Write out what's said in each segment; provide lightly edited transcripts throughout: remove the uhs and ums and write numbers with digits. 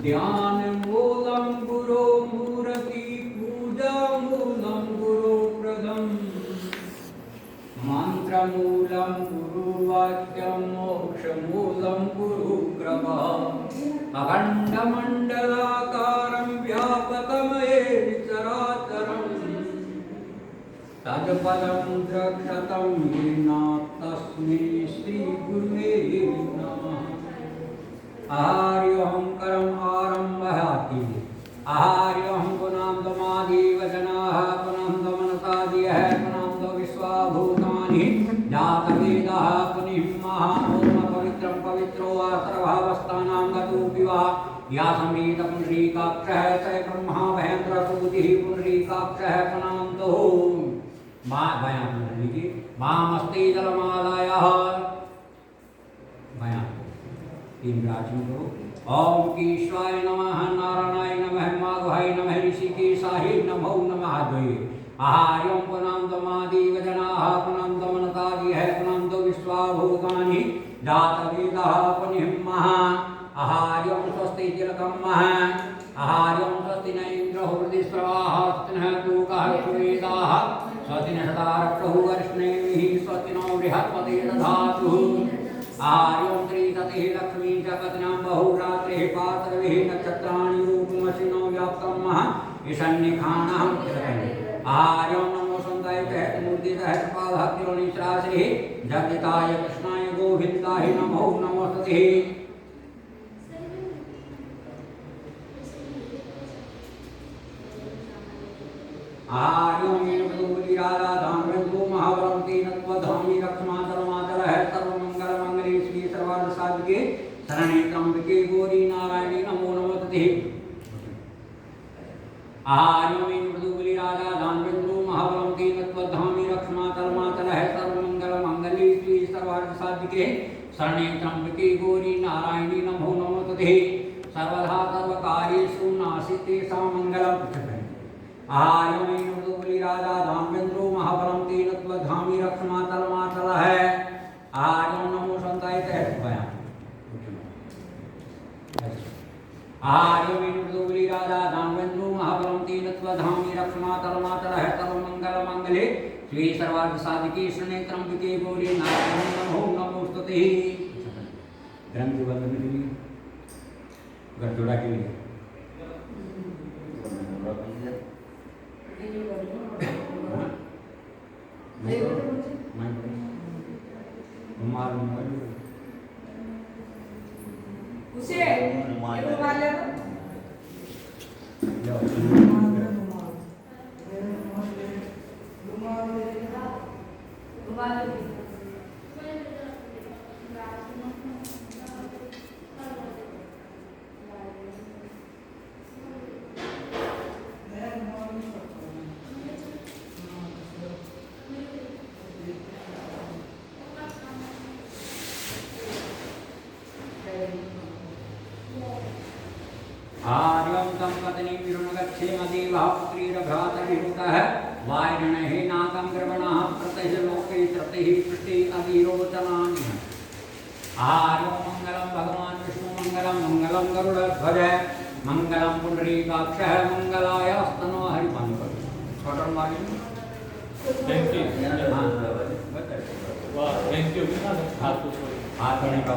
ध्यान मूलम गुरो मूर्ति पूजा मूलम गुरु प्रदम मंत्र मूलम गुरु वाक्यम मोक्ष मूलम गुरु कृपा अखंड मंडलाकारं व्यापकमयेन चराचरम् तत्पदं द्रक्षतं येन तस्मै श्री गुरुवे नमः। आहार्योऽहं करम् आरम्भयाति आहार्योऽहं पुनान्दमादिवचनाः पुनन्दमनसादियः पुनन्दो विश्वाभूतानि जातवेदः पुनिः महामोम पवित्रं पवित्रो वा सर्वभावस्थानां गतोऽपि वा या समेत पुंडरीकाक्षः स ब्रह्मा महेन्द्रसूतिः पुंडरीकाक्षः पुनान्दो वामस्ते जलमालायाः तीन राशियों को ओम ईश्वराय नमः नारायणाय नमः माधवाय नमः ऋषिकेशाय नमो नमः द्वये आहार्यं पुनन्दमादिवचनाः पुनन्दमनसादियः पुनन्दो विश्वाभूतानि जातवेदः पुनिः महा आहार्यं स्वस्ति तिलकं महा आहार्यं स्वस्ति न इन्द्रो हृदिस्रवाः स्वस्ति नः पूकः सुवेदाः स्वस्ति नः सदारक्षुः वर्ष्णेभिः स्वस्ति नो बृहस्पतिः दधातुः आर्यों त्रिसतिः लक्ष्मी च पत्न्यां बहुरात्रिः पार्श्वे नक्षत्राणि रूपमसिनो व्याप्तं महा ईशान्यखानां आर्यों नमो सन्ताय मूर्तितः कृपाभक्त्यो निश्राश्रिः जगताय कृष्णाय गोविन्दाय नमो नमोस्तुतिः। आर्यों मीनवधूली राधा धाम बिंदु महाबलम तीन त्वधामी रक्षमाचल है सर्वमंगल मंगली श्री सर्वार्थ साधिके शरणे त्र्यंबके गौरी नारायणी नमो नमस्ते। आर्यों मीनवधूली राधा धाम बिंदु महाबलम तीन त्वधामी रक्षमाचल है सर्वमंगल मंगली श्री सर्वार्थ साधिके शरणे त्र्यंबके गौरी नारायणी नमो नमस्ते। सर्वदा सर्वकार्येषु नासिते समंगलम आर्यों मृदुबली राजा धामेन्द्रो महाबलम तीन त्वधामी रक्षमाचल है आर्यों नमो संताय आर्यों मृदुबली राजा धामेन्द्रो महाबलम तीन त्वधामी रक्षमाचल है सर्वमंगल मंगले श्री सर्वार्थ साधिके शरणे त्र्यंबके गौरी नारायणी नमो नमोस्तुते। ग्रंथ बंधन के लिए गठजोड़ा के लिए उसे रुमाल ले आर्यं तं पत्नीं विरुणगच्छेमदेवः पुत्रीरभ्रातविहुतः वायिणः नाकं ग्रवणः प्रतः लोके त्रतिः पृष्ठे अधीरोचनानि। आर्यं मङ्गलं भगवान् विष्णुमङ्गलं मङ्गलं गरुडध्वज मङ्गलं पुण्डरीकाक्षः मङ्गलाय स्तनो हरिपङ्कज। थैंक यू हाथ धोने का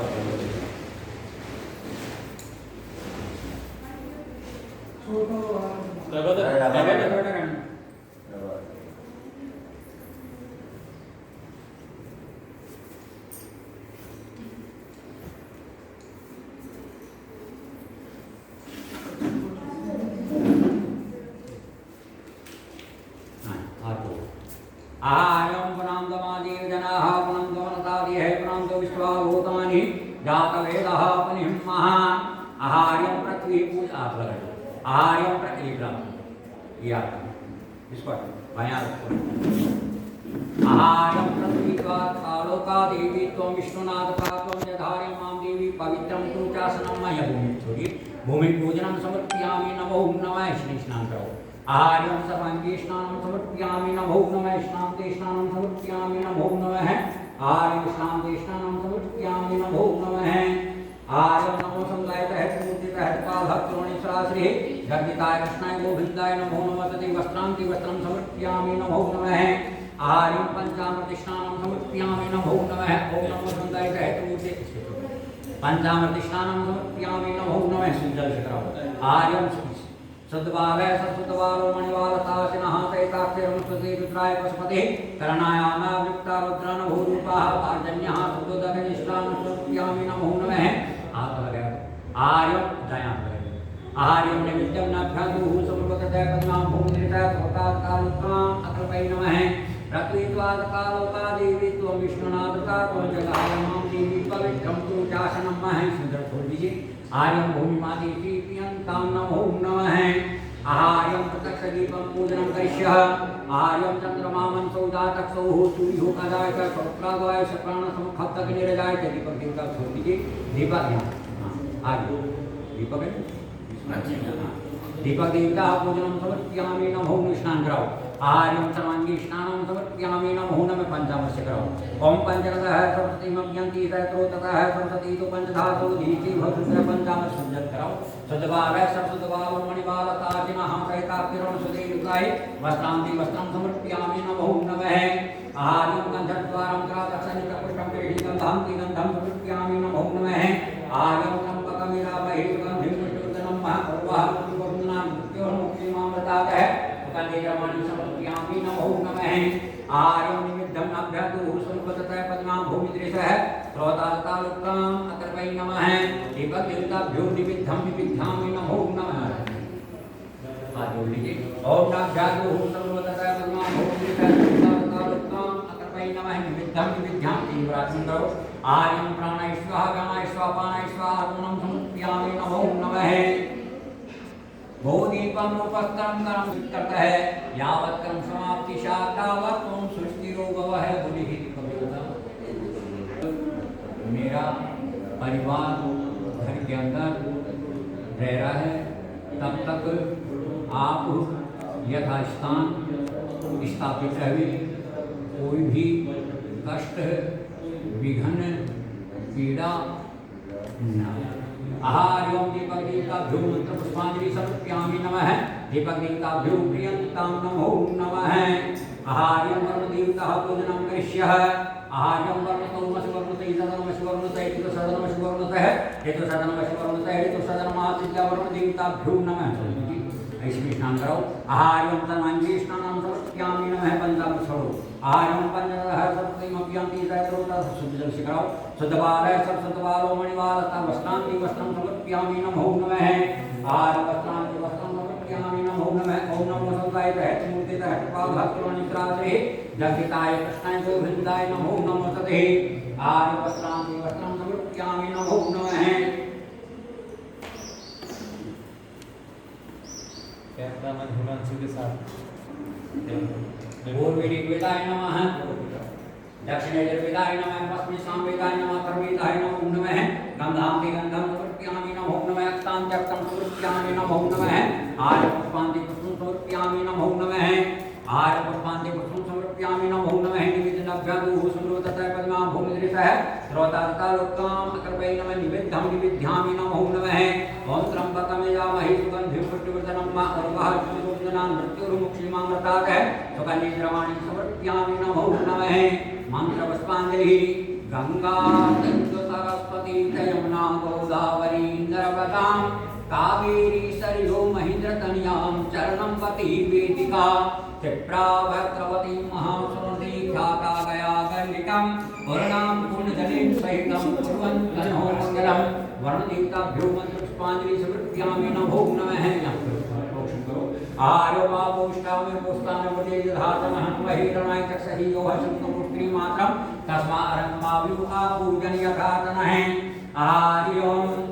आहार्यं पुनन्दमादेव जनाः पुनन्दमनसादियः पुनन्दो विश्वाभूतानि जातवेदः पुनिः महा आहार्यं पृथ्वी पूजा आप लगाइए आहार्यं पृथ्वी आहार्यं पृथ्वी कालोका देवी त्वं विष्णुनाथ त्वं यधार्यं मां देवी पवित्रं तु चासनं मय भूमि पूजनं समर्पयामि नमो नमः स्नानं करो आर्यं सर्वांगी स्नानं समर्पयामि नमो नमः स्नाते स्नानं समर्पयामि नमो नमः आर्यं स्नाते स्नानं समर्पयामि नमो नमः आर्यं नमो संगायतः पूजितः पादभक्तों गर्भिताय कृष्णाय गोविंदाय नमो नमः तदे वस्त्रांति वस्त्रं समर्पयामि नमो नमः आर्यं पंचामृतस्नानं समर्पयामि नमो नमः ओम नमो सुंदराय हेतुमूर्ते पंचामृतस्नानं समर्पयामि नमो नमः सुंदर शिखराव आर्यं सद्भावय सत्सुतवारो मणिवालतासिनः सैताक्षरमुस्ते रुद्राय पशुपते करणायानावृत्ता रुद्रान भूरूपाः पार्जन्यः सुतोदकनिष्ठानं समर्पयामि नमो नमः आर्यं दयां आहार्यं निमित्तं नाभ्यादुः समर्पतः पद्मां भूमिरितः स्वतात्कालोत्तमाम् अकल्पै नमः प्रत्वीत्वादकालोका देवी त्वं विष्णुनादका त्वं जगायमां देवी पवित्रं तु चासनं मह सुंदर छोड़ दीजिए आर्यं भूमिमाति प्रियन्तां नमो नमः आहार्यं प्रत्यक्षदीपं पूजनं करिष्यः आहार्यं चन्द्रमामं सौदातक्षौः सूर्यो कदाय च स्वप्रागाय सप्राणसमुखप्तक निरजाय च दीपक देवता छोड़ दीजिए दीपक यहाँ आर्य दीपक है दीपक देवता पूजनं समर्पयामि नमो स्नान कराओ आर्यं सर्वांगी स्नानं समर्पयामि नमो नमः पंचामृत कराओ ओम पंचरतः सरस्वती मज्ञन्ति सहस्रोतः सरस्वती तो पंचधातु धीति भवसुंदर पंचामृत सुंदर कराओ सद्भावय सरस्वतभाव मणिबालताजिनः सहिताक्षरं सुदेवताय वस्त्रांति वस्त्रं समर्पयामि नमो नमः आर्यं गन्धद्वारं क्रातसन्निकपुष्पं गृहीतं धान्ति गन्धं समर्पयामि नमो नमः आर्यं त्र्यम्बकमिरामहे सुगन्धिं समर्पयामि नमो नमः आर्यं निमिद्धं नाभ्यादुः समर्पतः पद्मां भूमिदृशः स्रोतालकालोकाम् अकल्पै नमः दीपक देवताभ्यो निमिद्धं निमिद्धामि नमो नमः हाथ जोड़ लीजिए ओम नाभ्यादुः समर्पतः पद्मां भूमिदृशः स्रोतालकालोकाम् अकल्पै नमः निमिद्धं निमिद्धामि तीव्रासन करो आर्यं प्राणाय स्वाहा व्यानाय स्वाहा पानाय स्वाहा अर्पणं समर्पयामि नमो नमः भूदीपं रूपस्तरं करं करता है यावत् कर्म समाप्ति शातावत् तुम सृष्टिरो भवः बुलिहि कविता मेरा परिवार घर के अंदर रह रहा है तब तक आप यथास्थान स्थापित रहे कोई भी कष्ट विघ्न पीड़ा न आहार्यं दीपक देवताभ्यो मंत्र पुष्पांजलि समर्पयामि नमः दीपक देवताभ्यो प्रियन्तां नमो नमः आहार्यं वरुण देवतः पूजनं करिष्यः आहार्यं वरुणतोमसुवर्णतः सदनमसुवर्णतः हेतुसदनमसुवर्णतः हेतुसदनमसुवर्णतः हेतुसदनमासिद्धा वरुण देवताभ्यो नमः ऐसे स्नान करो आहार्यं सर्वांगी स्नानं समर्पयामि नमः पंचामृत छोड़ो आहार्यं पंचदः सरस्वतीमभ्यन्ति सहस्रोतः शुद्ध जल से कराओ सद्भावय सरस्वतवारो मणिवालता वस्त्रांति वस्त्रं समर्पयामि नमो नमः आहार वस्त्रांति वस्त्रं समर्पयामि नमो नमः ओम नमो सदाय हेतुमूर्ते हेतुपादहस्तुरानित्रासे जगताय कृष्णाय गोविंदाय नमो नमः तदे आहार वस्त्रांति वस्त्रं समर्पयामि नमो नमः के साथ पूर्वेदाय नमः दक्षिणेर्वेदाय नमः पश्चिमे सामवेदाय नमः परमेदाय नमो नमः गंधांति गंधं समर्पयामि नमो नमः अक्तांति अक्तं समर्पयामि नमो नमः आर्य पुष्पांति पुष्पं समर्पयामि नमो नमः आर्य पुष्पांति पुष्पं समर्पयामि नमो नमः निवेदनाभ्यादुः समर्पतः पद्मां भूमिदृशः स्रोतालकालोकाम् अकल्पै नमः निवेद्यं निवेद्यामि नमो नमः ओम त्र्यंबकमेजामहे सुगन्धिं पुष्टिवर्धनं मा अर्वाः सुगन्धनान् मृत्युर्मुक्षीमामृतात् सुगन्धिद्रवाणि समर्पयामि नमो नमः मंत्रपुष्पांजलिः गंगा सिंधु सरस्वती यमुना गोदावरी नर्मदा कावेरी सरयो महेन्द्रतनयां चरणं पति वेदिका क्षिप्रा भद्रवती महासुरती ख्याता गया गण्डिकां वर्णां पुण्यजनेन सहितं कुर्वन्तनो मङ्गलं वर्णदेवताभ्यो मंत्रपुष्पांजलि समर्पयामि नमो नमः आर्यो मा पोष्टामि पोष्टानवते यथातमः महीरणाय चक्षहि यो हसन्तपुष्टि मात्रं तस्मारङ्गमाविउ आपूजन यथातनः आर्यम्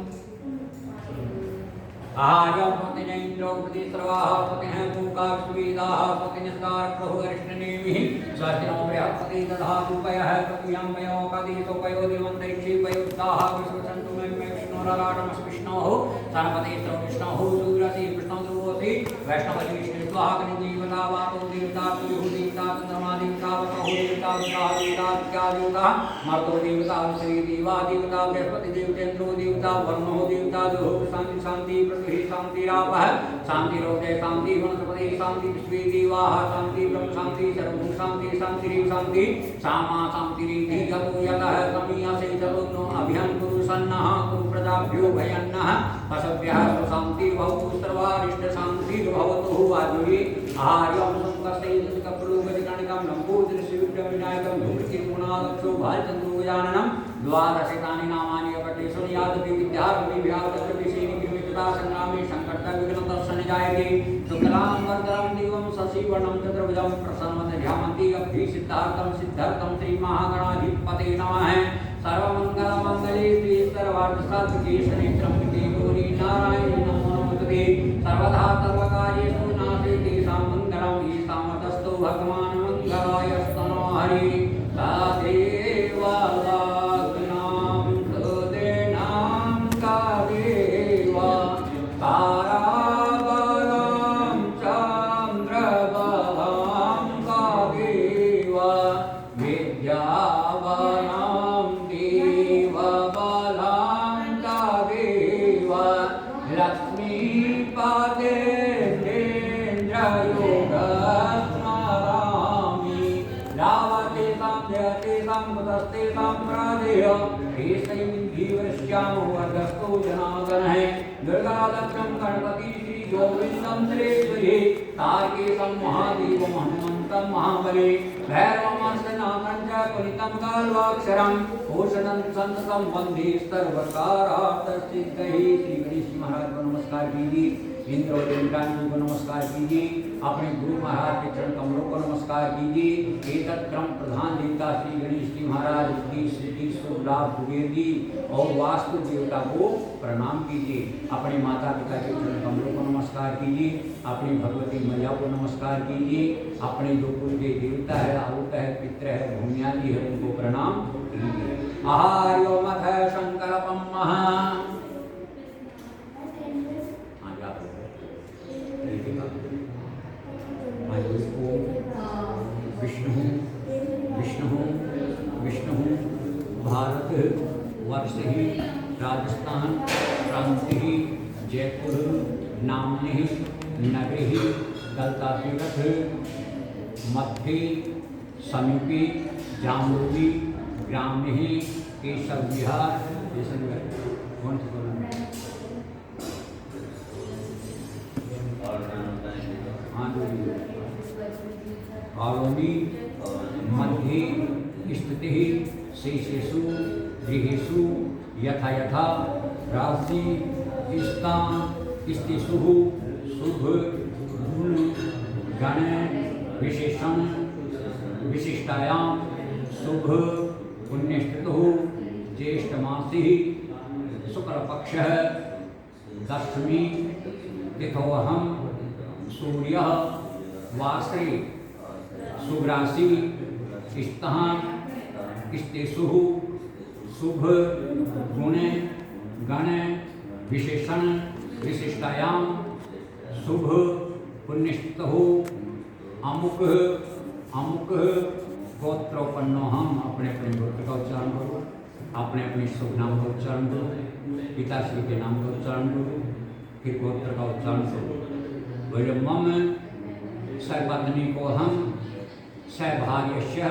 आर्यं पतिनेन्द्रो प्रतिस्रवाः पतिनः पूकाविश्ववेदाः पतिनिस्कार प्रभुगरिष्ठनेमिः स्वस्तिनो बृहस्पति दधातु पयः पतियं पयो कदितो पयो दिवन्तरिक्षे पयोस्ताः विश्वसन्तु मे विष्णोराटमस्विष्णोः सरपतिस्रो विष्णोः सूरसि विष्णो ध्रुवोऽसि वैष्णवति विष्णुस्वाहा देवता वातो देवता तुलु देवता चंद्रमा देवता वसहो देवता विकाह देवता क्या देवता मर्तो देवता श्री देवा देवता बृहस्पति देवतेन्द्रो देवता वर्णो देवता जो शांति शांति पृथ्वी शांति रापः शांति रोदय शांति वनस्पति शांति विश्वे देवाः शांति ब्रह्म शांति सर्वभूत शांति शांति शांति सामा शांति रीति यतो यतः समीयसे चलो अभियं कुरु सन्नः कुरु प्रजाभ्यो भयन्नः पशव्यः शांति भवतु सर्वारिष्ट शांति भवतु आजुरी आर्यं संकस्ते कप्लुगणिकं नम्बूद्रशिविक्रविनायकं धूमकेतुनादक्षो भालचन्द्रोजाननं द्वादशतानि नामानि अपटे सुनियादपि विद्यार्थी व्यापकविषयेण कृमितता संग्रामे संकटविघ्नदर्शन जायते शुक्लां वरदं दिवं शशिवर्णं चतुर्भुजं प्रसन्नवदध्यामन्ति अभीसिद्धार्थं सिद्धार्थं श्रीमहागणाधिपते नमः सर्वमंगलमंगले श्री सर्वार्थसाधिके शनित्रम्बिके गौरी नारायणी नमोस्तुते सर्वदा सर्वकार्येषु नास्ति मंगलम् ईशामतस्तु भगवान् मंगलायस्तनो हरि तादेवाग्नां तदेनां कादेवा ताराबलां चन्द्रबलां कादेवा विद्याबलां देवबलां कादेवा लक्ष्मीपते दुर्गादक्षं गणपति श्री गोविंदं त्रिपुरी तारकेशं महादेवं हनुमन्तं महाबले भैरवमस्तनाथं च पुनितं कालवाक्षरं भूषणं संततं वन्दे सर्वकारार्थसिद्धये। श्री गणेश महाराज को नमस्कार कीजिए, इंद्र और देवताओं को नमस्कार कीजिए, अपने गुरु महाराज के चरण कमलों को नमस्कार कीजिए। एतत् क्रम प्रधान देवता श्री गणेश जी महाराज की सिद्धि शुभ लाभ कुबेर जी और वास्तु देवता को प्रणाम कीजिए। अपने माता पिता के चरण कमलों को नमस्कार कीजिए, अपनी भगवती मैया को नमस्कार कीजिए, अपने जो कुल के देवता है आहुत है पितृ है भूमियादि है उनको प्रणाम कीजिए। आहार्योमथ शंकरपम महा विष्णु विष्णु विष्णु भारत वर्ष ही राजस्थान प्रांति जयपुर नामनि नगरी दत्तातीर्थ मध्य समीपे जाम्बुवी ग्राम केशव विहार कौन से कॉलोनी मध्ये स्थितिः शेषेषु गृहेषु यथा यथा राशि स्थान स्थितिषु शुभ गुण गण विशेषण विशिष्टायां शुभ पुण्यस्थितौ ज्येष्ठ मासी शुक्लपक्षः दशमी तिथोऽहं सूर्यः वासरे शुभराशि स्थान स्थितिषु शुभ गुण गण विशेषण विशिष्टायां शुभ पुण्यस्थितौ अमुक अमुक गोत्रोपन्नो। हम अपने अपने गोत्र का उच्चारण करो, अपने अपने शुभ नाम का उच्चारण करो, पिताश्री के नाम का उच्चारण करो, फिर गोत्र का उच्चारण करो। बोलो मम सर्वपत्नी को हम सभार्यस्य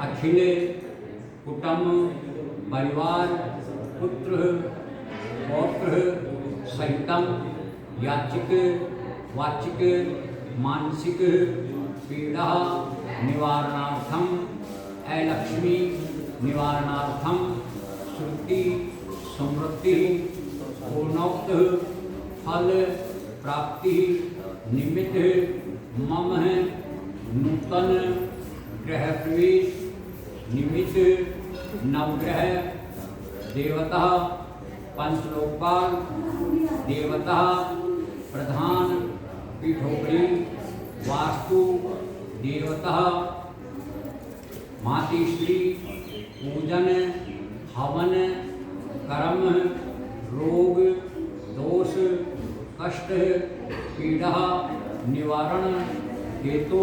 अखिल कुटुंब परिवार पुत्र पौत्र सहितम याचिक वाचिक मानसिक पीड़ा निवारणार्थम अलक्ष्मी निवारणार्थम श्रुति समृद्धि पूर्णोक्त फल प्राप्ति निमित्त मम नूतन ग्रह प्रवेश निमित्त नवग्रह देवता पंचलोकपाल देवता प्रधान पीठोपरि वास्तु देवता मातृश्री पूजन हवन कर्म रोग दोष कष्ट पीड़ा निवारण हेतु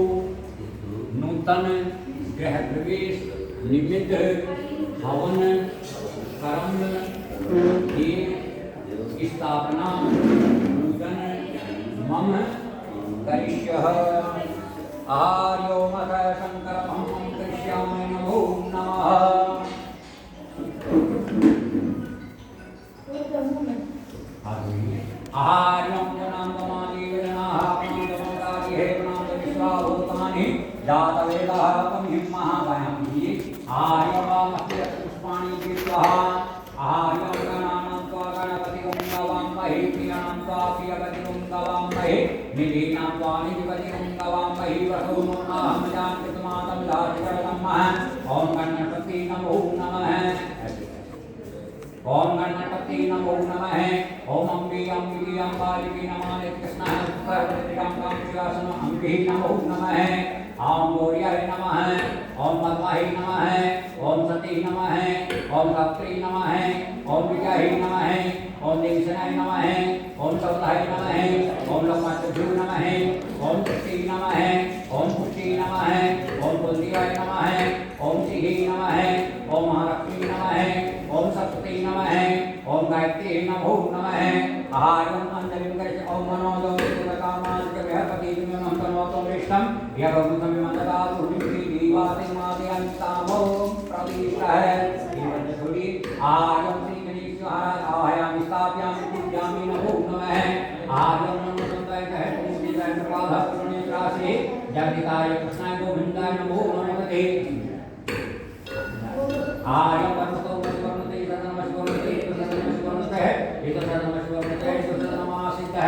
नूतन गृह प्रवेश निमित्त हवन कर्म की स्थापना पूजन मम करिष्यः। आर्योम शंकर करिष्यामि नमो नमः। आहार्यं जनांगमानि वेदनाः प्रणामकारि हे प्रणाम विश्वाभूतानि जातवेदः कमिं महाभयं आर्यवामस्य पुष्पाणि विश्वः। आहार्यं गणानां त्वा गणपतिं गवामहे प्रियाणां त्वा प्रियपतिं गवामहे निधीनां त्वा निधिपतिं गवामहे वसुमोनाहं जानकृतमातं लाजिकरणमः। ॐ गणपति नमो नमः। ओम गणपति नमो नमः। ओम अम्बे अम्बिके अम्बालिके नमः कृष्णः सर्वत्रिकां कामशिवासनं अम्बे नमो नमः। ओम गौर्याय नमः। ओम मद्माहि नमः। ओम सती नमः। ओम रात्रि नमः। ओम विजय नमः। ओम देवसेनाय नमः। ओम सौदाय नमः। ओम लोकमातृभ्यो नमः। ओम शक्ति नमः। ओम पुष्टि नमः। ओम कुलदेवाय नमः। ओम सिंहि नमः। ओम महालक्ष्मी नमः। ओम सप्तती नमः। ओम गायत्री नमो नमः। आहारं अंजलिं करिष्य ओम मनोदो कामादिक बृहस्पति विमनं तनोतो वृष्टं यगुतं विमतदातु निधि दीवाति मादयन्तामो प्रविष्टः एवं थोड़ी आहारं श्री गणेश आहायामि स्थापयामि पूजयामि नमो नमः। आहारं नमो संताय कहे पूजि जय प्रभात पुण्य राशि जगदिताय कृष्णाय गोविंदाय नमो नमः। आर्यं वर्णतो वर्णते नमस्वर्णते नमस्वर्णते एक नमस्वर्णते एक नमासितः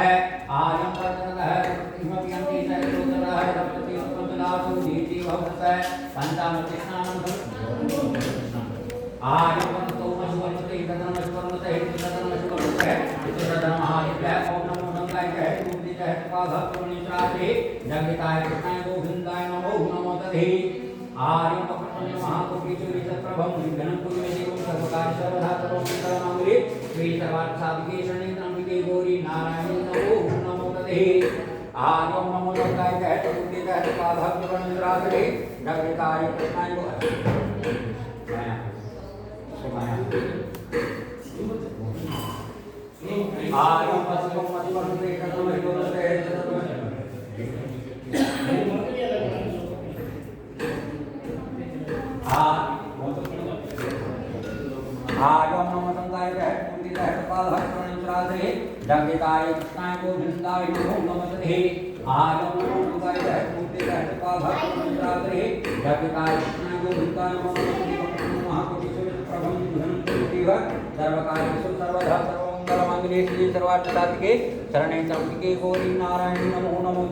आर्यं वर्णतः किमपि सर्वतः तपति उपमदातु नीति भवतः पंचामृतस्नानं आर्यं वर्णतो वर्णते नमस्वर्णते एक नमस्वर्णते एक नमः। ओम नमो गंगाय पूजि जय प्रभात पुण्य राशि जगदिताय कृष्णाय गोविंदाय नमो नमः। आर्यं पप्रपञ्च महाकोटि चूरितप्रभं विघ्नं कुर्वदेवं सर्वकार्य सर्वदा सर्वमङ्गलमाङ्गल्ये श्री सर्वार्थसाधिके शरण्ये त्र्यम्बके गौरी नारायणी नमो नमः। आर्यं नमो गंगाय पूज्य जय प्रभात पुण्यराशि जगदिताय कृष्णाय आर्यं पश्चिमं मतिवर्णते नमस्ते आर्यं नमो गंगाय पूज्य जय प्रभात पुण्यराशि जगदिताय कृष्णाय गोविंदाय नमो नमः। आर्यं नमो गंगाय पूज्य जय प्रभात पुण्यराशि जगदिताय कृष्णाय गोविंदाय नमो नमः। महाकोटि प्रभं धनं देव सर्वकार्येषु सर्वदा सर्वमङ्गलमाङ्गल्ये श्री सर्वार्थसाधिके शरण्ये त्र्यम्बके गौरी नारायणी नमो नमः।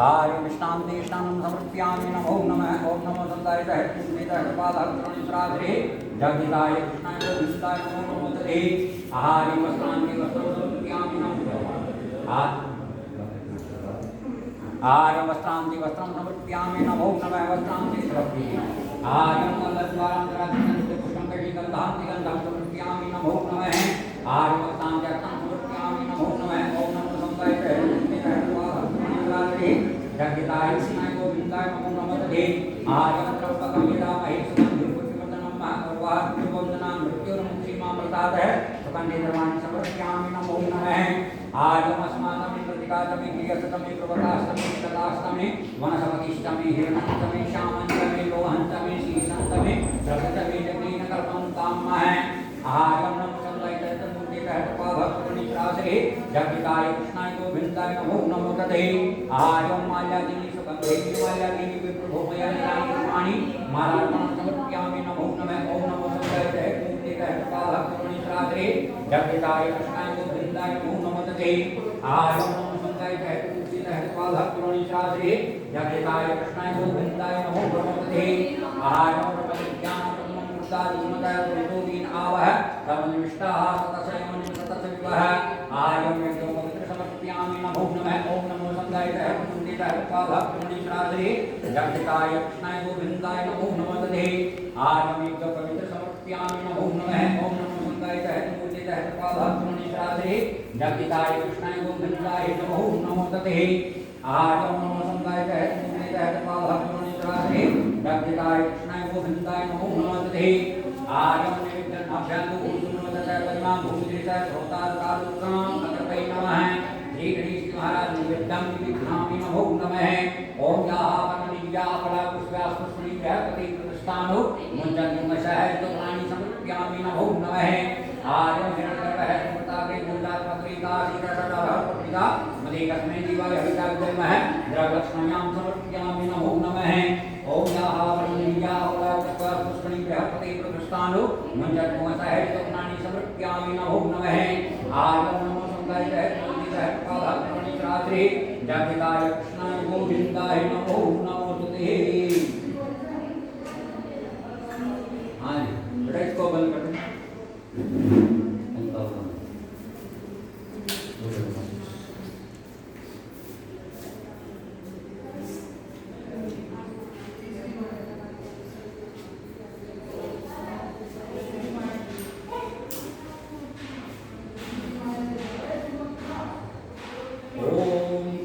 आर्यमिष्टां देष्टानं समर्पयामि नमो नमः ओम नमो संताय पादाग्रश्राद्रे जगदिताय कृष्णाय गोविन्दाय नमो नमो तदे आर्यवस्त्राणि वस्त्रं समर्पयामि नमो आर्यवस्त्राणि वस्त्रं समर्पयामि नमो नमः वस्त्राणि समर्पयामि आर्यमल्लद्वारान्तराधिकं पुष्पं कटिगन्धां समर्पयामि नमो नमः आर्यवस्त्राणि समर्पयामि नमो नमः ओम नमो संताय जगदिताय कृष्णाय गोविन्दाय नमो नमो तदे आर्यवस्त्रं यदामहे सुगन्धिपुष्पवर्धनं महागौरवाद्युवन्दनां मृत्युर्मुक्षीमामृतादः सुगन्धे द्रवाणि समर्पयामि नमो नमः आर्यमस्माकं प्रतिकातमे क्रियसतमे प्रवतास्तमे तदास्तमे वनसमतिष्टमे हिरण्यन्तमे श्यामन्तमे लोहन्तमे शीशन्तमे प्रकृतमे जगीनकल्पं कामः आर्यं नमो संलयितमूर्ते कहतपाभक्तनिश्रासे जगदिताय कृष्णाय गोविन्दाय नमो नमो तदे आर्यं माल्यादिनी सुगन्धे माल्यादिनी विप्रभोमयानि मालार्पणं समर्पयामि नमो नमः ओम नमो संलयितमूर्ते कहतपाभक्तनिश्रासे जगदिताय कृष्णाय गोविन्दाय नमो नमो तदे आर्यं नमो संलयितमूर्ते कहतपाभक्तनिश्रासे जगदिताय कृष्णाय गोविन्दाय नमो नमो तदे आर्यं प्रपदिज्ञानप्रमं आवह तमनिष्ठाः ततसयमन ततसविवः आर्यं यज्ञोपवित्र समर्पयामि नमो नमः ओम नमो संगायतः मुंदितः पादप्रणिश्राद्रे जगदिताय कृष्णाय गोविन्दाय नमो नमो तदे आर्यं यज्ञोपवित्र समर्पयामि नमो नमः ओम नमो संगायतः मुंदितः पादप्रणिश्राद्रे जगदिताय कृष्णाय गोविन्दाय नमो नमो तदे आर्यं नमो संगायतः मुंदितः पादप्रणिश्राद्रे जगदिताय कृष्णाय गोविन्दाय नमो नमो तदे आर्यं अभ्यंगो भूषणोदय परिमां भूषिता श्रोतादुकां अत्रपै नमः श्री गणेश महाराज निवेद्यं विघ्नामि नमो नमः ओम यावनिया फला पुष्पास्पुष्पणि बृहस्पति प्रतिष्ठानो मुञ्जन्मशः प्राणि समर्पयामि नमो नमः आर्यं हिरण्यगर्भः समृताग्रे मूलात्मत्रिका सीतासदः पत्रिका मदेकस्मै दिवाय हविता विजयमः द्रवलक्ष्म्यां समर्पयामि नमो नमः ओम यावनिया फला पुष्पास्पुष्पणि बृहस्पति प्रतिष्ठानो मुञ्जन्मशः प्राणि समर्पयामि नमो नमः आर्यं नमो संगायतः रात्रि जगदिताय कृष्णाय गोविन्दाय नमो नमो तुते हाँ जी बेटा इसको बंद कर दो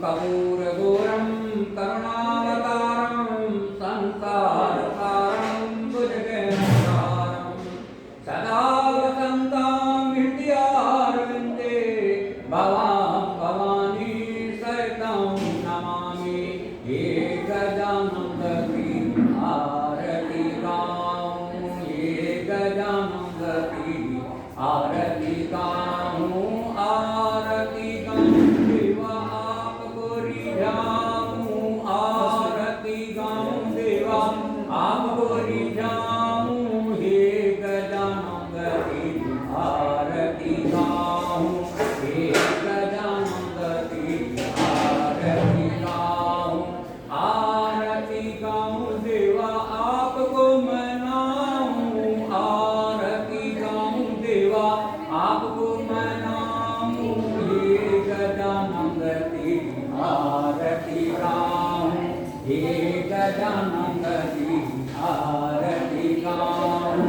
कपूरगौरं करुणावतारं संसारसारं भुजगेन्द्रहारं सदा वसन्तं हृदयारविन्दे भवां भवानी सहितं नमामि हे गजानन्दकी आरति गाऊं हे गजानन्दकी आरति गाऊं आरति गाऊं आरती गाऊं देवा आपको रिझाऊं हे गजानंदकी आरती गाऊं हे गजानंदकी आरती गाऊं देवा आपको मनाऊं आरती गाऊं देवा आपको मनाऊं हे गजानंदकी आरती गाऊं हे गजानंदकी आरती गाऊं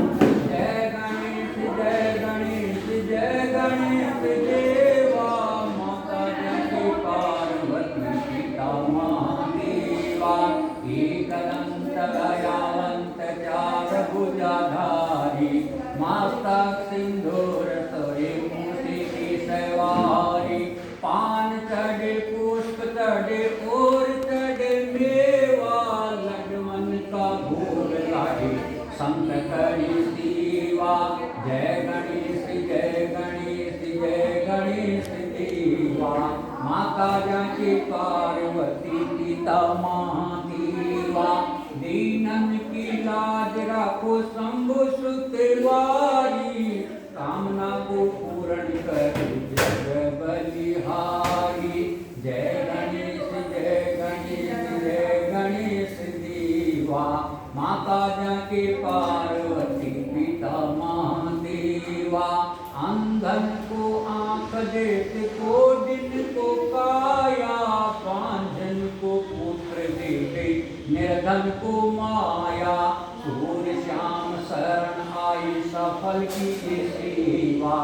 जय गणेश जय गणेश देवा माता जय पार्वती पिता महादेवा एकदंत दयावंत चार भुजाधारी मस्तक सिंदूर सोए मूर्ति की सवारी पान चढ़े पुष्प चढ़े और चढ़े मेवा लक्ष्मण का भोग लागे संत करी सेवा जय गणेश देवा माता जाके पार्वती पिता महादेवा दीनन की लाज राखो शंभु सुतवारी कामना को पूर्ण कर जग बलिहारी जय गणेश देत को दिन को काया, पांचन को पुत्र देते निर्धन को माया। सूर्य श्याम शरण आई सफल की सेवा,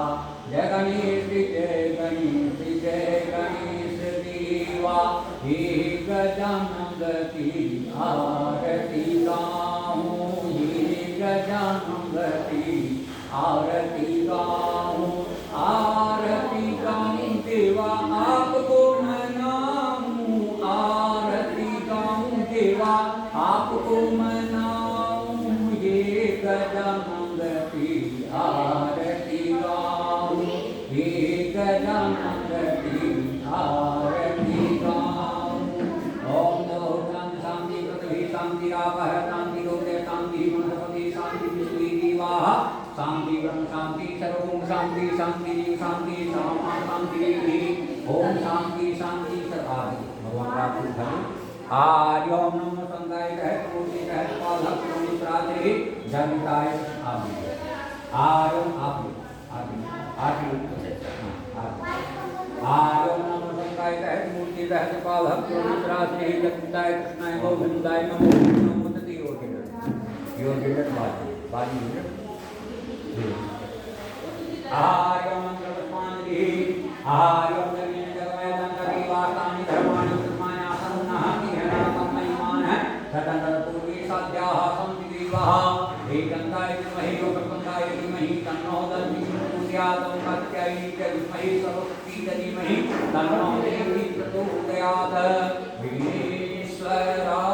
जय गणेश जय गणेश जय गणेश देवा। हे गजानन की आरती गाऊं, हे गजानन की आरती गाऊं, आरती गाऊं देवा आपको मनाऊं, आरती गाऊं देवा आपको मनाऊं। ये गजानन की आरती गाऊं, ये गजानन की आरती गाऊं। ओम नमो शांति पृथ्वी शांति रापः शांति लोके शांति वनस्पति शांति पृथ्वी दिवाः शांति ब्रह्म शांति सर्वं शांति शांति शांति सामा शांति। ओम शांति शांति सर्वादि भगवान प्राप्त धर्म। हरि ओम नमो संगाय कहत मूर्ति कहत पालक प्रातः जगताय आदि। हरि ओम आदि आदि हरि ओम नमो संगाय कहत मूर्ति कहत पालक प्रातः जगताय कृष्णाय गोविंदाय नमो नमो तति योगिंद्र बाजी हरि ओम मंत्र पुष्पांजलि। हरि ओम नवीन जगवेदन कवि वार्तानि धर्माणि कृष्णाय सन्नः इहनातं महिमान है सतंत्र पूर्वी सद्याः सन्ति देवाः। एकंताय विद्महे योगपंताय धीमहि तन्नो दन्ति प्रचोदयात्। कात्याय च विद्महे सरस्वती धीमहि तन्नो देवी प्रचोदयात्। विघ्नेश्वराय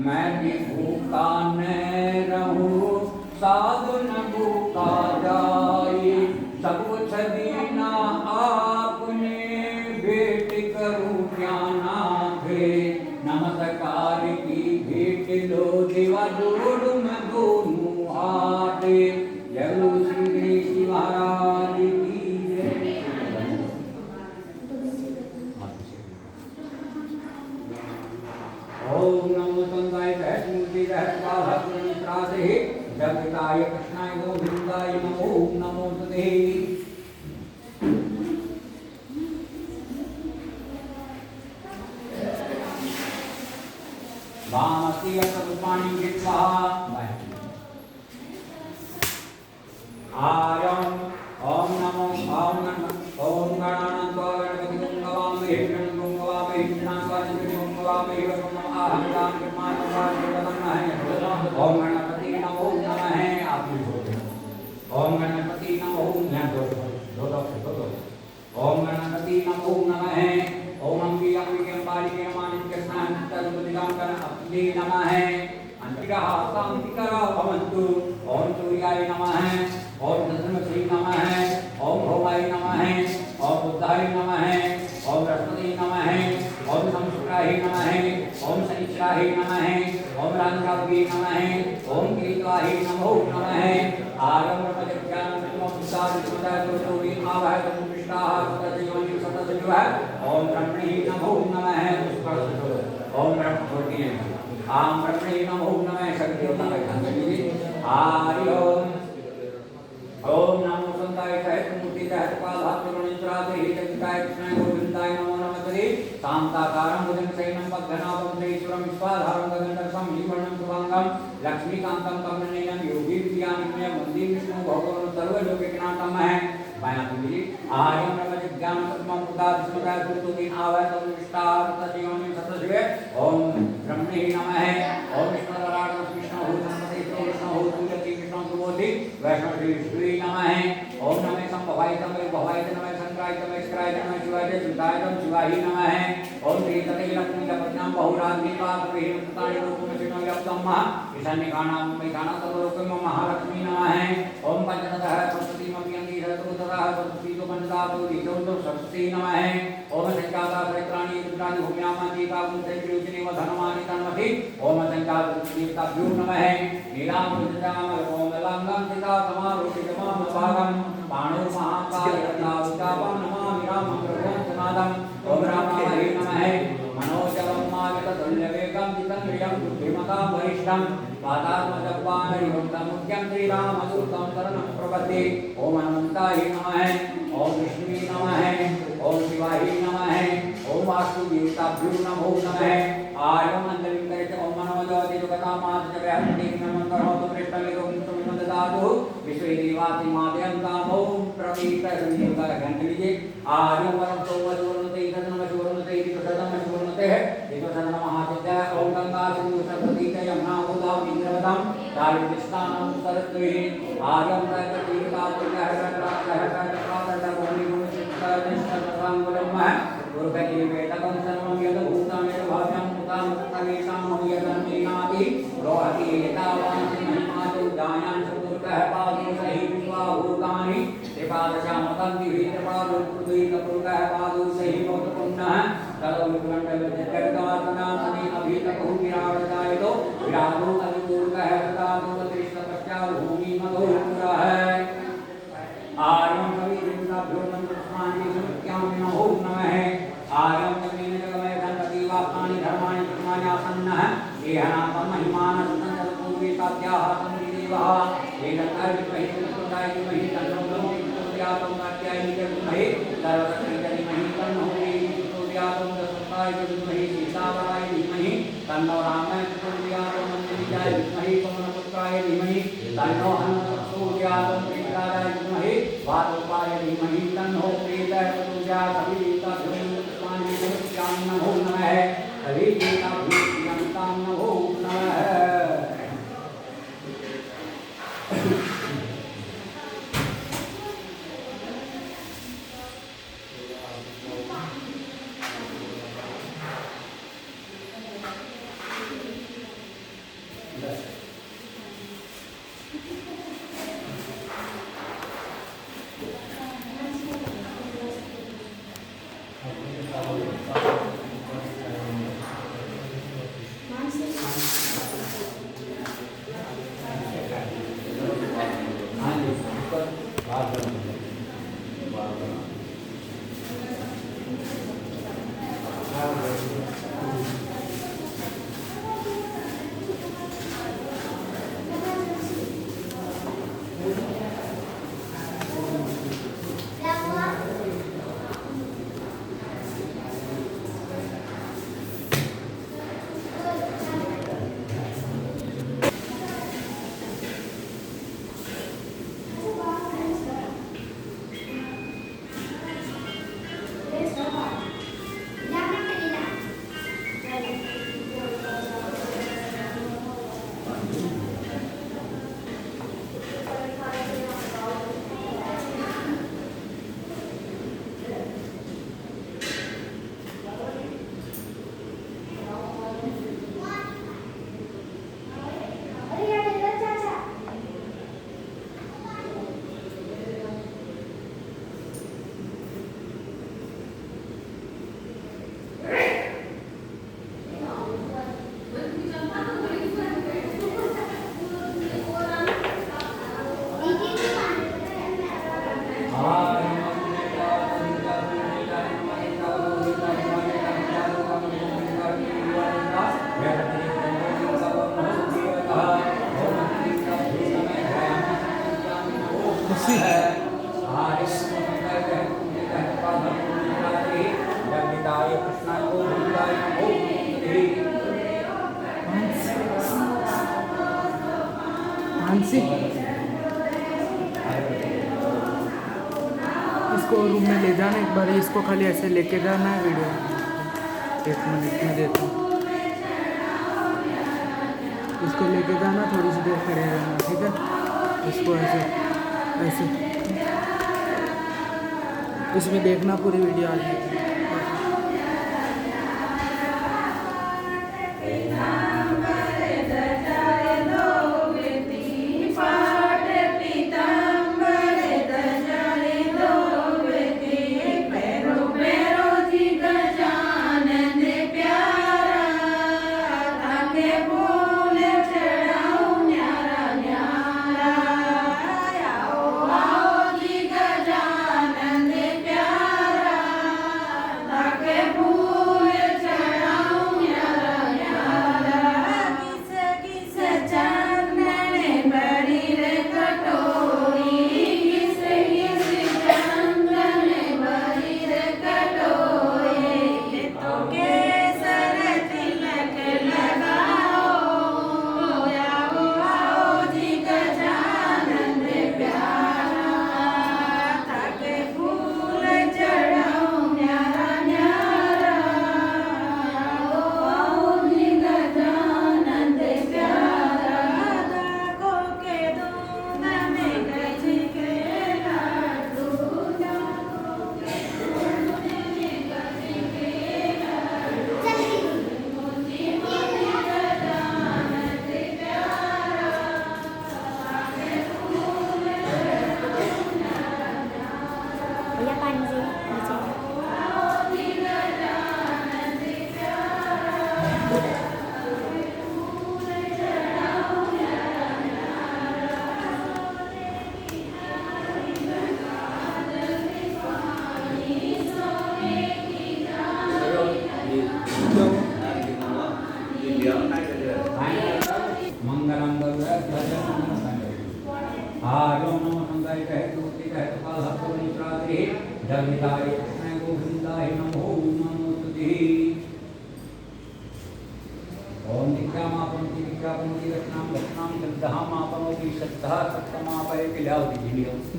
मैं भी लो देवा जोड़ो मैं दोनों हाथ जय बोलो श्री गणेश जी महाराज की जय। ओम नमो तंगाय भैष्मूर्ति रहस्वाहात्मनित्रासे जगताय कृष्णाय गोविंदाय नमो नमो तुते। वामस्ति यत्तरूपाणि विद्वा आयं ओम नमो ओम नमः ओम गणानां गणपतिं गवामहे गणपतिं गवामहे गणानां गवामहे अहं राम निर्माण ओम गणपति नमो नमः। आप ओम गणपति नमो नमः ओम गणपति नमो नमः। ओम अंबी अंबिके अंबालिके नमानिके स्नानंतरुदिगांकर अपने नमः। अंतिकः शांतिकरः भवन्तु। ओम सूर्याय नमः ओम दशमश्री नमः ओम भौमाय नमः ओम बुद्धाय नमः ओम बृहस्पति नमः ओम संस्कृताय नमः ओम शनिश्चराय नमः ओम रांगाभ्ये नमः ओम केतवाय नमो नमः। आरं ब्रह्मज्ञानं विद्वांसादिष्मदादोषोहि आवाहयतं विष्टाः सततयोनि सततयुः। ओम ब्रह्मणे नमो नमः। ओम ब्रह्मज्ञे आम ब्रह्मणे नमो नमः। शक्तियों आरि ओम नमो संताय सहस्रमूर्ति सहस्रपादात्मगुणेन्द्रादे जगताय कृष्णाय गोविंदाय नमो नमस्ते। शांताकारं भुजगशयनं पद्मनाभं ईश्वरं विश्वाधारं गगनदर्पं हिमवर्णं शुभांगं लक्ष्मीकान्तं कमलनयनं योगी विद्यानिमयं वन्दे विष्णु भगवान् सर्वलोकैकनाथं मायापुरी आर्यं ब्रह्मज्ञानं पद्मं पुदादिस्मदाय गुरुतुकीन आवाहयतं विष्टाः सततयोनि सततशिवे। ओम ब्रह्मणे नमः ओम विष्णुवराड विष्णु संपदे विष्णु पूजति विष्णु प्रबोधि वैष्णव श्री नमः। ओम नमः संभवाय तमय भवाय नमः संक्राय तमय स्क्राय नमः शिवाय सुताय तम शिवाय नमः। ओम श्री तते लक्ष्मी लपज्ञां बहुरात्मिका प्रेम ततानि रूपं शिनो यप्तम ईशान्यकानां मैकाना सर्वलोकं महालक्ष्मी नमः। ओम पंचतः सरस्वती मप्यंगी सरस्वतः सरस्वती तो पंचदातो दीतो सरस्वती नमः। ओम संजाता सहस्राणि रुद्राणि भूम्यामानि काकुं सैत्रियोजने वधनमानि तन्मति ओम संजाताभ्यो नमः। नीलामृतजाम ओम ललांगं सीता समारोहितमां भागं पाणो महाकायतावतापं नमामि रामं प्रभुं सनादं। ओम रामाय नमः। मनोजवं मागततुल्यवेगं जितं बुद्धिमतां वरिष्ठं वातात्मजपानयुक्तमुख्यं श्रीरामदूतं शरणं प्रपद्ये। ओम हनुमन्ताय नमः ओम विष्णुवे नमः ओम शिवाय नमः ओम वासुदेवताभ्यो नमो नमः। आर्यं मण्डलं करित ओम मनोजवति जुगतामात् च व्याहृति नमः करोतु पृष्ठमेकं तुम ददातु विश्वे देवाति मादयन्ताम्। ओम प्रवीत हृदय घंट लीजिए। आर्यं वरं सोमजोर्णते तन्नमजोर्णते प्रसदमजोर्णते इतोसर्व महाविद्या। ओम गंगा सिंधु सरस्वती च यमुना गोदावरी नर्मदा कावेरी स्नानं सरस्वती। आर्यं गुरुपति वेदकं सर्वं यद्भूतं यद्भाव्यं मुतां तमेषां यदन्येनापि रोहति एतावान् महिमातो दायान् चतुर्थः पादो सहि विश्वाभूतानि त्रिपादशामतं दिवीतपादो पृथ्वीतपुरुषः पादो सहि भवतपुण्यः ततो विकुण्डलजगर्गासनासने अभीतको विराजदायतो विराजो अनुपूर्वः तदातो त्रिशतपश्चात् भूमिमतो पुरः। आर्यं कविदेवताभ्यो मन्त्रस्मानि समित्यामि नमो नमः। आर्यं तमेन जगमय गणपति वाक्यानि धर्माणि प्रथमानि आसन्नः एहनाथं महिमानस्तनपूर्वे साध्याः सन्निदेवः एतत्तः विद्महे विष्णुदाय धीमहि तन्नो ब्रह्मो विष्णुर्यातं कात्यायनि च धीमहि सरस्वती च धीमहि तन्नो विष्णुर्यातं दशरथाय च धीमहि सीतावराय धीमहि तन्नो रामाय च प्रचोदयात् मन्दिराय धीमहि पवनपुत्राय धीमहि तन्नो हनुमत्सूर्यातं प्रीतराय धीमहि वारुपाय धीमहि तन्नो प्रीतः प्रचोदयात्। कविदेवताभ्यो मन्त्रस्मानि नमो नमः। कविदेवताभ्यो नमो नमः। मानसिक इसको रूम में ले जाना एक बार, इसको खाली ऐसे लेके जाना है वीडियो। एक मिनट में देता हूँ, इसको लेके जाना, थोड़ी सी देर खड़े रहना, ठीक है। इसको ऐसे ऐसे इसमें देखना पूरी वीडियो आ जाएगी।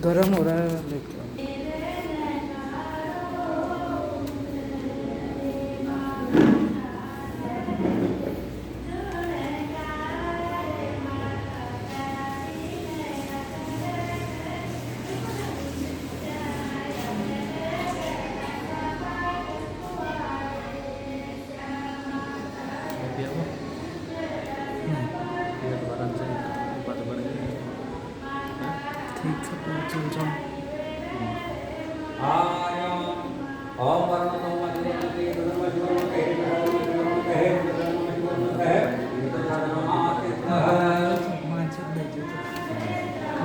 गरम हो रहा है लेकिन ठीक से चल जाओ।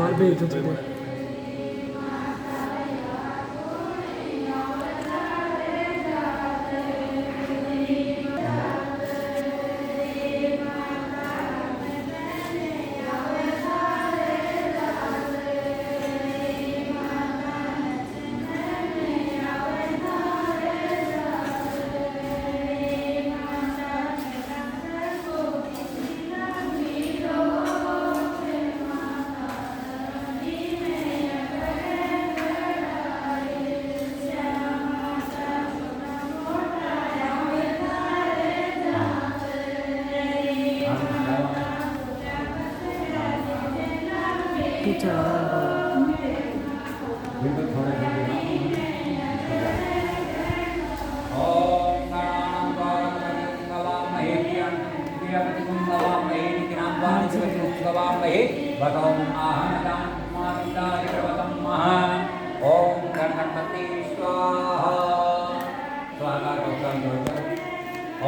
और भेज दो तुझे। ओम गणपति स्वाहा स्वाहा